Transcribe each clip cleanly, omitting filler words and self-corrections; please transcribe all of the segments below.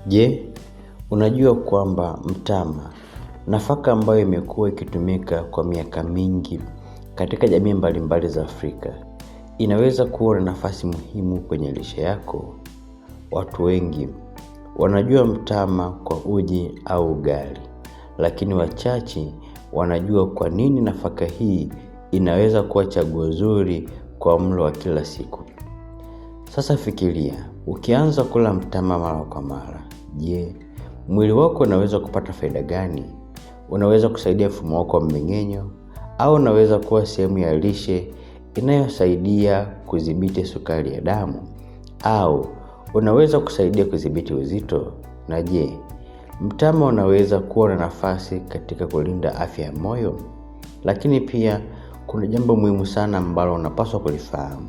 Je, unajua kwamba mtama, nafaka ambayo imekuwa ikitumika kwa miaka mingi katika jamii mbalimbali za Afrika, inaweza kuwa na nafasi muhimu kwenye lishe yako? Watu wengi wanajua mtama kwa uji au ugali, lakini wachache wanajua kwa nini nafaka hii inaweza kuwa chaguo zuri kwa mlo wa kila siku. Sasa fikiria, ukianza kula mtama mara kwa mara, je, mwili wako unaweza kupata faida gani? Unaweza kusaidia mfumo wako wa mmeng'enyo, au unaweza kuwa sehemu ya lishe inayosaidia kudhibiti sukari ya damu, au unaweza kusaidia kudhibiti uzito? Na je, mtama unaweza kuwa na nafasi katika kulinda afya ya moyo? Lakini pia kuna jambo muhimu sana ambalo unapaswa kulifahamu.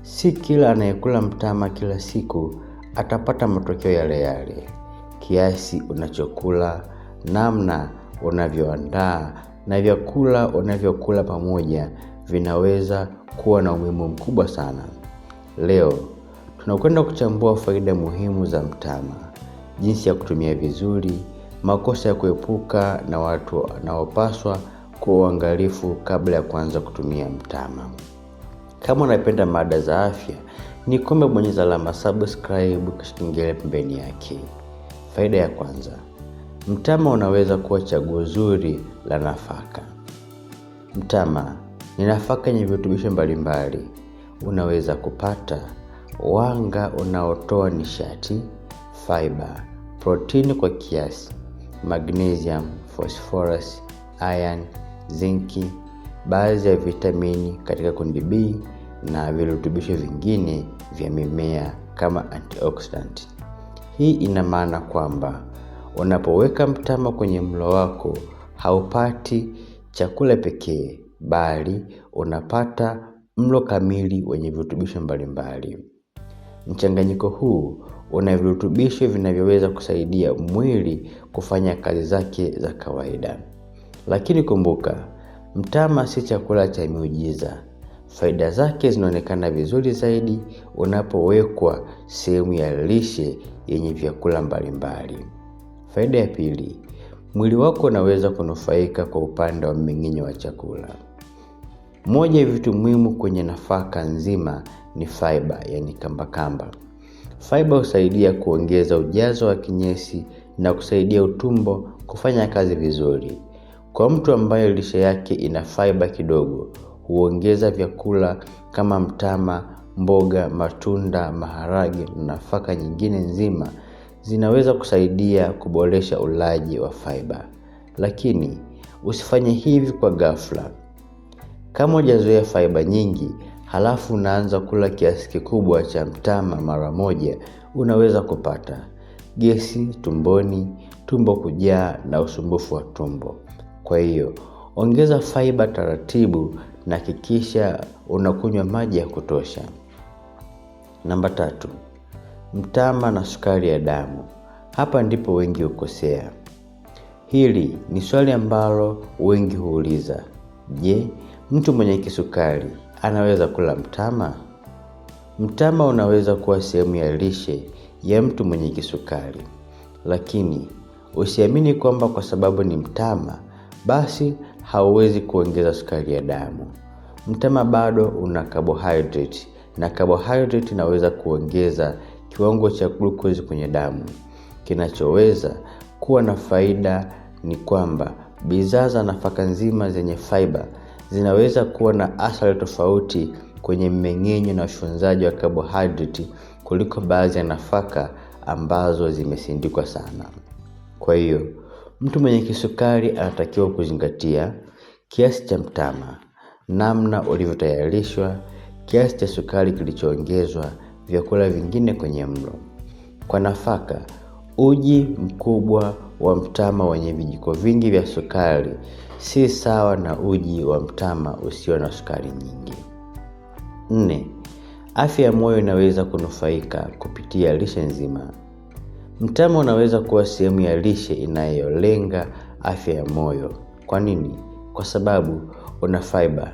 Si kila anayekula mtama kila siku atapata matokeo yale yale. Kiasi unachokula, namna unavyoandaa na vyakula unavyokula pamoja vinaweza kuwa na umuhimu mkubwa sana. Leo tunakwenda kuchambua faida muhimu za mtama, jinsi ya kutumia vizuri, makosa ya kuepuka na watu wanaopaswa kuwa waangalifu kabla ya kuanza kutumia mtama. Kama unapenda mada za afya, nikuombe bonyeza alama subscribe kisha kengele pembeni yake. Faida ya kwanza, mtama unaweza kuwa chaguo zuri la nafaka. Mtama ni nafaka yenye virutubisho mbalimbali. Unaweza kupata wanga unaotoa nishati, fiber, protini kwa kiasi, magnesium, phosphorus, iron, zinki, baadhi ya vitamini katika kundi B na virutubisho vingine vya mimea kama antioxidant. Hii ina maana kwamba unapoweka mtama kwenye mlo wako, haupati chakula pekee, bali unapata mlo kamili wenye virutubisho mbalimbali. Mchanganyiko huu una virutubisho vinavyoweza kusaidia mwili kufanya kazi zake za kawaida. Lakini kumbuka, mtama si chakula cha miujiza. Faida zake zinaonekana vizuri zaidi unapowekwa sehemu ya lishe yenye vyakula mbalimbali. Faida ya pili, mwili wako unaweza kunufaika kwa upande wa mmeng'enyo wa chakula. Moja ya vitu muhimu kwenye nafaka nzima ni fiber, yani kamba. Fiber husaidia kuongeza ujazo wa kinyesi na kusaidia utumbo kufanya kazi vizuri. Kwa mtu ambaye lishe yake ina fiber kidogo, huongeza vyakula kama mtama, mboga, matunda, maharage na nafaka nyingine nzima zinaweza kusaidia kuboresha ulaji wa fiber. Lakini usifanye hivi kwa ghafla. Kama hujazoea fiber nyingi, halafu unaanza kula kiasi kikubwa cha mtama mara moja, unaweza kupata gesi tumboni, tumbo kujaa na usumbufu wa tumbo. Kwa hiyo, ongeza fiber taratibu na hakikisha unakunywa maji ya kutosha. Namba 3, mtama na sukari ya damu. Hapa ndipo wengi hukosea. Hili ni swali ambalo wengi huuliza. Je, mtu mwenye kisukari anaweza kula mtama? Mtama unaweza kuwa sehemu ya lishe ya mtu mwenye kisukari. Lakini usiamini kwamba kwa sababu ni mtama basi hauwezi kuongeza sukari ya damu. Mtama bado una carbohydrate, na carbohydrate inaweza kuongeza kiwango cha glucose kwenye damu. Kinachoweza kuwa na faida ni kwamba bidhaa za nafaka nzima zenye fiber zinaweza kuwa na athari tofauti kwenye mmeng'enyo na ushunzaji wa carbohydrate kuliko baadhi ya nafaka ambazo zimesindikwa sana. Kwa hiyo, mtu mwenye kisukari anatakiwa kuzingatia kiasi cha mtama, namna ulivyotayarishwa, kiasi cha sukari kilichoongezwa, vyakula vingine kwenye mlo. Kwa nafaka, uji mkubwa wa mtama wenye vijiko vingi vya sukari si sawa na uji wa mtama usio na sukari nyingi. 4. Afya ya moyo inaweza kunufaika kupitia lishe nzima. Mtama unaweza kuwa sehemu ya lishe inayolenga afya ya moyo. Kwa nini? Kwa sababu una fiber,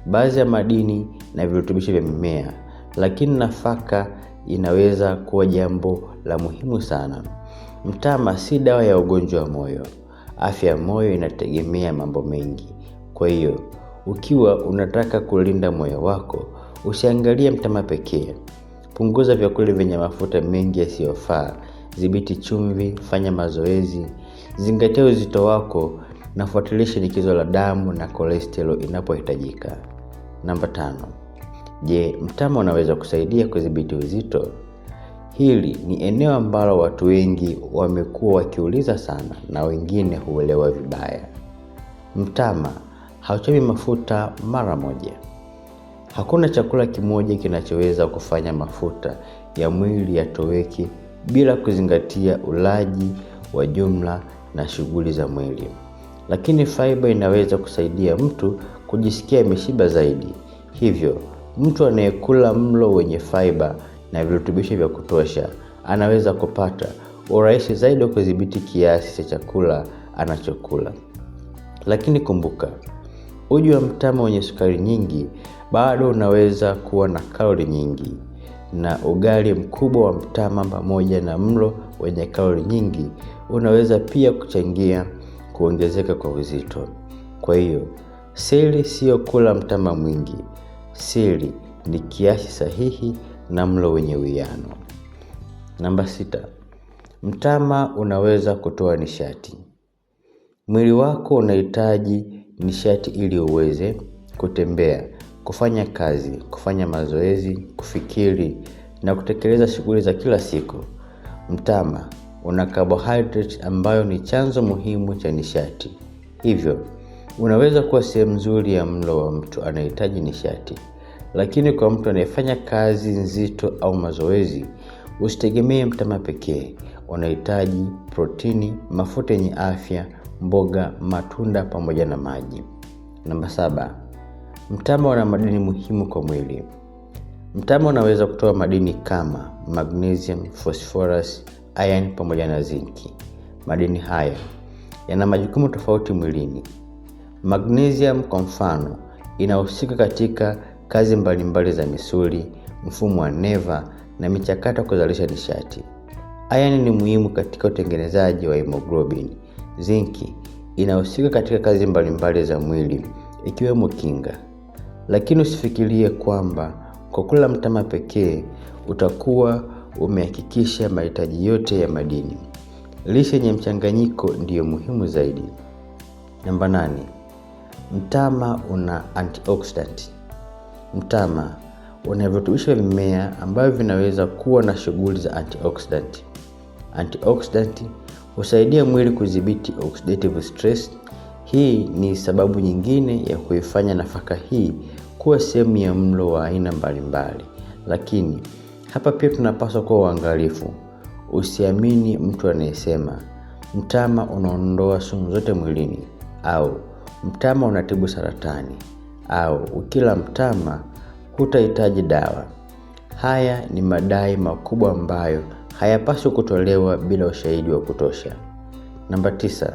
baadhi ya madini na virutubisho vya mimea. Lakini nafaka inaweza kuwa jambo la muhimu sana. Mtama si dawa ya ugonjwa wa moyo. Afya ya moyo inategemea mambo mengi. Kwa hiyo, ukiwa unataka kulinda moyo wako, usiangalie mtama pekee. Punguza vyakula vyenye mafuta mengi yasiyofaa, dhibiti chumvi, fanya mazoezi, zingatia uzito wako na fuatilia shinikizo la damu na cholesterol inapohitajika. Namba 5. Je, mtama unaweza kusaidia kudhibiti uzito? Hili ni eneo ambalo watu wengi wamekuwa wakiuliza sana na wengine huelewa vibaya. Mtama hauchomi mafuta mara moja. Hakuna chakula kimoja kinachoweza kufanya mafuta ya mwili yatoweke bila kuzingatia ulaji wa jumla na shughuli za mwili. Lakini fiber inaweza kusaidia mtu kujisikia ameshiba zaidi. Hivyo, mtu anayekula mlo wenye fiber na virutubisho vya kutosha anaweza kupata urahisi zaidi wa kudhibiti kiasi cha chakula anachokula. Lakini kumbuka, uji wa mtama wenye sukari nyingi bado unaweza kuwa na kalori nyingi, na ugali mkubwa wa mtama pamoja na mlo wenye kalori nyingi unaweza pia kuchangia kuongezeka kwa uzito. Kwa hiyo, siri sio kula mtama mwingi. Siri ni kiasi sahihi na mlo wenye uwiano. Namba 6. Mtama unaweza kutoa nishati. Mwili wako unahitaji nishati ili uweze kutembea, kufanya kazi, kufanya mazoezi, kufikiri na kutekeleza shughuli za kila siku. Mtama una carbohydrate ambayo ni chanzo muhimu cha nishati. Hivyo, unaweza kuwa sehemu nzuri ya mlo wa mtu anayehitaji nishati. Lakini kwa mtu anayefanya kazi nzito au mazoezi, usitegemee mtama pekee. Unahitaji protini, mafuta yenye afya, mboga, matunda pamoja na maji. Namba 7. Mtama una madini muhimu kwa mwili. Mtama unaweza kutoa madini kama magnesium, phosphorus, iron pamoja na zinki. Madini haya yana majukumu tofauti mwilini. Magnesium kwa mfano inahusika katika kazi mbalimbali za misuli, mfumo wa neva na michakato kuzalisha nishati. Iron ni muhimu katika utengenezaji wa hemoglobin. Zinki inahusika katika kazi mbalimbali za mwili ikiwemo kinga. Lakini usifikirie kwamba kwa kula mtama pekee utakuwa umehakikisha mahitaji yote ya madini. Lishe yenye mchanganyiko ndiyo muhimu zaidi. Namba 8. Mtama una antioxidant. Mtama una virutubisho vya mimea ambavyo vinaweza kuwa na shughuli za antioxidant. Antioxidant husaidia mwili kudhibiti oxidative stress. Hii ni sababu nyingine ya kuifanya nafaka hii kuwa sehemu ya mlo wa aina mbalimbali. Lakini hapa pia tunapaswa kuwa waangalifu. Usiamini mtu anayesema mtama unaondoa sumu zote mwilini, au mtama unatibu saratani, au ukila mtama hutahitaji dawa. Haya ni madai makubwa ambayo hayapaswi kutolewa bila ushahidi wa kutosha. Namba 9.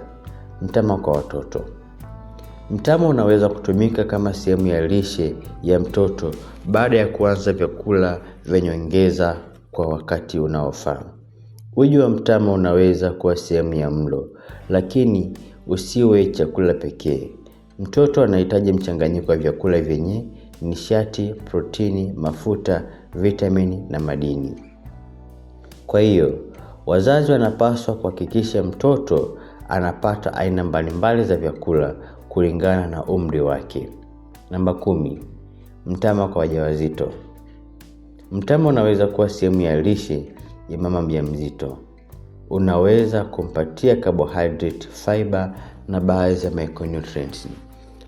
Mtama kwa watoto. Mtama unaweza kutumika kama sehemu ya lishe ya mtoto baada ya kuanza vyakula vya nyongeza kwa wakati unaofaa. Uji wa mtama unaweza kuwa sehemu ya mlo, lakini usiwe chakula pekee. Mtoto anahitaji mchanganyiko wa vyakula vyenye nishati, protini, mafuta, vitamini na madini. Kwa hiyo, wazazi wanapaswa kuhakikisha mtoto anapata aina mbalimbali za vyakula kulingana na umri wake. Namba 10. Mtama kwa wajawazito. Mtama unaweza kuwa sehemu ya lishe ya mama mjamzito. Unaweza kumpatia carbohydrate, fiber na baadhi ya micronutrients.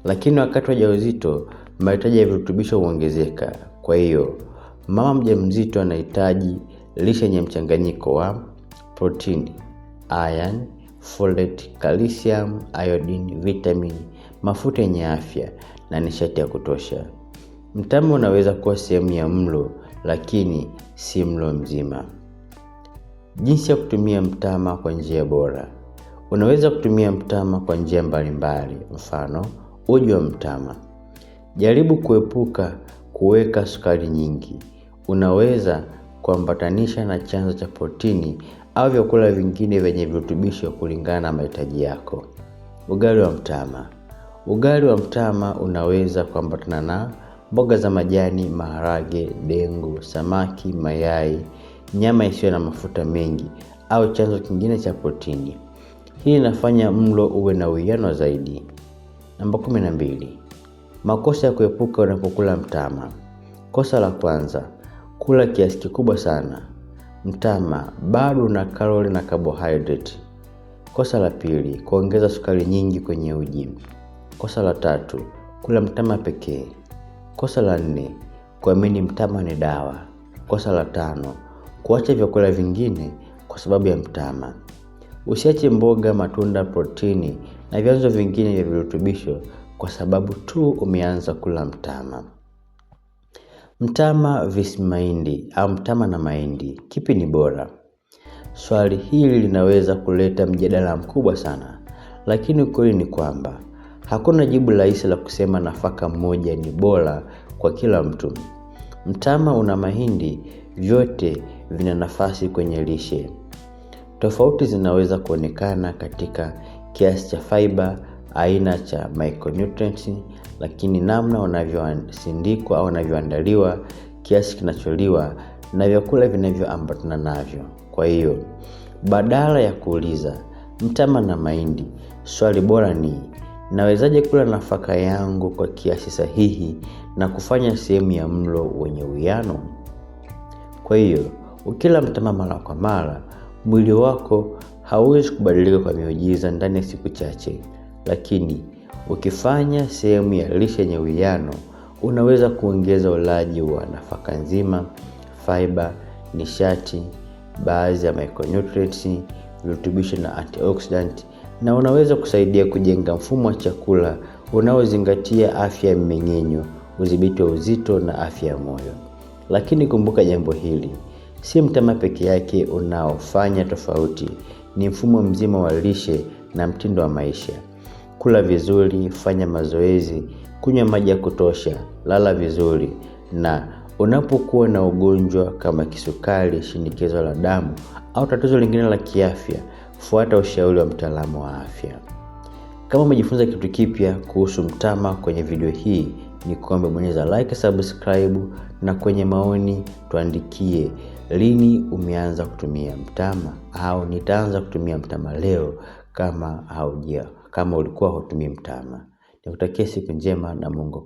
Lakini wakati wa ujauzito, mahitaji ya virutubisho huongezeka. Kwa hiyo, mama mjamzito anahitaji lishe yenye mchanganyiko wa protini, iron, folate, calcium, iodine, vitamin, mafuta yenye afya na nishati ya kutosha. Mtama unaweza kuwa sehemu ya mlo, lakini si mlo mzima. Jinsi ya kutumia mtama kwa njia bora. Unaweza kutumia mtama kwa njia mbalimbali. Mfano, uji wa mtama. Jaribu kuepuka kuweka sukari nyingi. Unaweza kuambatanisha na chanzo cha protini au vyakula vingine vyenye virutubisho kulingana na mahitaji yako. Ugali wa mtama. Ugali wa mtama unaweza kuambatana na mboga za majani, maharage, dengu, samaki, mayai, nyama isiyo na mafuta mengi au chanzo kingine cha protini. Hii inafanya mlo uwe na uwiano zaidi. Namba 12. Makosa ya kuepuka unapokula mtama. Kosa la kwanza, kula kiasi kikubwa sana. Mtama bado una kalori na carbohydrate. Kosa la pili, kuongeza sukari nyingi kwenye uji. Kosa la tatu, kula mtama pekee. Kosa la 4, kuamini mtama ni dawa. Kosa la 5, kuacha vyakula vingine kwa sababu ya mtama. Usiache mboga, matunda, protini na vyanzo vingine vya virutubisho kwa sababu tu umeanza kula mtama. Mtama vs mahindi au mtama na mahindi, kipi ni bora? Swali hili linaweza kuleta mjadala mkubwa sana, lakini ukweli ni kwamba hakuna jibu rahisi la kusema nafaka moja ni bora kwa kila mtu. Mtama una mahindi, vyote vina nafasi kwenye lishe. Tofauti zinaweza kuonekana katika kiasi cha fiber, aina cha micronutrients, lakini namna wanavyosindikwa au wanavyoandaliwa, kiasi kinacholiwa na vyakula vinavyoambatana navyo. Kwa hiyo, badala ya kuuliza mtama na mahindi, swali bora ni nawezaje kula nafaka yangu kwa kiasi sahihi na kufanya sehemu ya mlo wenye uwiano? Kwa hiyo, ukila mtama mara kwa mara, mwili wako hauwezi kubadilika kwa miujiza ndani ya siku chache, lakini ukifanya sehemu ya lishe yenye uwiano, unaweza kuongeza ulaji wa nafaka nzima, fiber, nishati, baadhi ya micronutrients, virutubisho na antioxidant, na unaweza kusaidia kujenga mfumo wa chakula unaozingatia afya ya mmeng'enyo, udhibiti wa uzito na afya ya moyo. Lakini kumbuka jambo hili, si mtama peke yake unaofanya tofauti, ni mfumo mzima wa lishe na mtindo wa maisha. Kula vizuri, fanya mazoezi, kunywa maji ya kutosha, lala vizuri, na unapokuwa na ugonjwa kama kisukari, shinikizo la damu au tatizo lingine la kiafya, fuata ushauri wa mtaalamu wa afya. Kama umejifunza kitu kipya kuhusu mtama kwenye video hii, ni kuombe bonyeza like, subscribe, na kwenye maoni tuandikie lini umeanza kutumia mtama au nitaanza kutumia mtama leo kama ulikuwa hutumii mtama. Nikutakia siku njema na Mungu